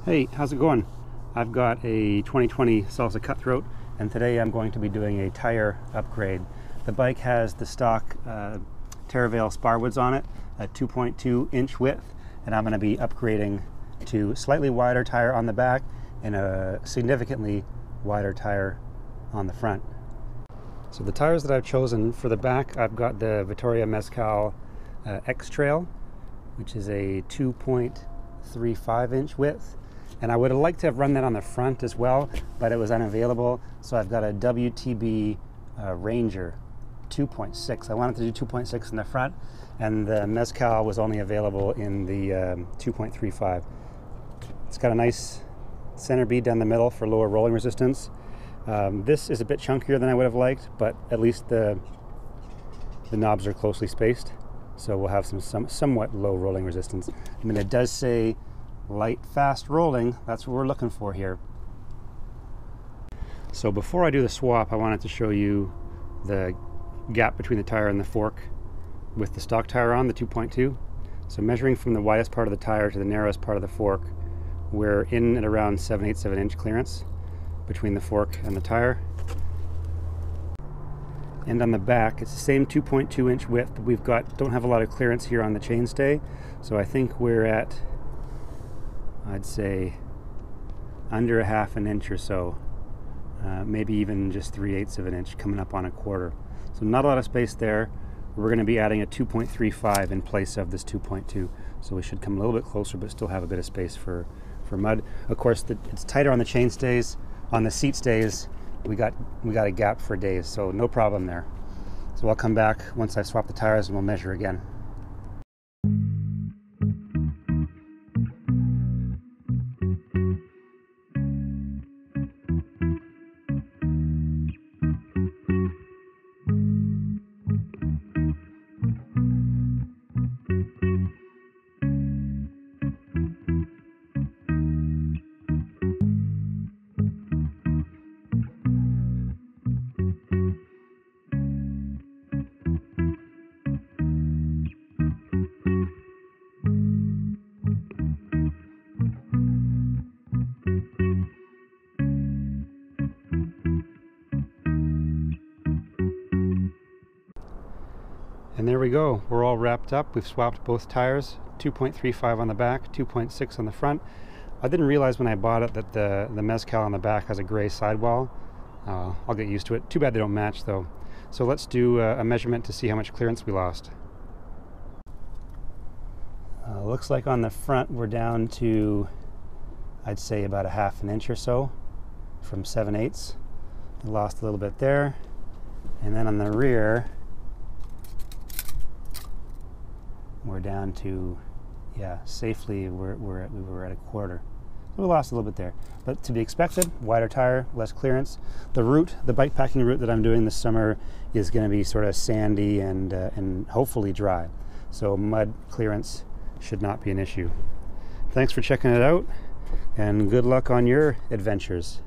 Hey, how's it going? I've got a 2020 Salsa Cutthroat, and today I'm going to be doing a tire upgrade. The bike has the stock Teravail Sparwoods on it, a 2.2 inch width, and I'm going to be upgrading to a slightly wider tire on the back and a significantly wider tire on the front. So the tires that I've chosen for the back, I've got the Vittoria Mezcal X Trail, which is a 2.35 inch width. And I would have liked to have run that on the front as well, but it was unavailable. So I've got a WTB Ranger 2.6. I wanted to do 2.6 in the front, and the Mezcal was only available in the 2.35. It's got a nice center bead down the middle for lower rolling resistance. This is a bit chunkier than I would have liked, but at least the knobs are closely spaced, so we'll have some somewhat low rolling resistance. I mean, it does say light, fast rolling. That's what we're looking for here. So before I do the swap, I wanted to show you the gap between the tire and the fork with the stock tire on, the 2.2. So measuring from the widest part of the tire to the narrowest part of the fork, we're in at around 7/8 of an inch clearance between the fork and the tire. And on the back, it's the same 2.2 inch width, but don't have a lot of clearance here on the chainstay. So I think we're at, I'd say, under 1/2 an inch or so, maybe even just 3/8 of an inch, coming up on a quarter. So not a lot of space there. We're going to be adding a 2.35 in place of this 2.2, so we should come a little bit closer but still have a bit of space for mud. Of course, it's tighter on the chain stays. On the seat stays, we got a gap for days, so no problem there. So I'll come back once I've swapped the tires and we'll measure again. And there we go, we're all wrapped up. We've swapped both tires, 2.35 on the back, 2.6 on the front. I didn't realize when I bought it that the Mezcal on the back has a gray sidewall. I'll get used to it. Too bad they don't match though. So let's do a measurement to see how much clearance we lost. Looks like on the front we're down to, I'd say, about 1/2 an inch or so from 7/8. We lost a little bit there. And then on the rear, we're down to, yeah, safely we were at 1/4. So we lost a little bit there, but to be expected. Wider tire, less clearance. The bikepacking route that I'm doing this summer is going to be sort of sandy and hopefully dry, so mud clearance should not be an issue. Thanks for checking it out, and good luck on your adventures.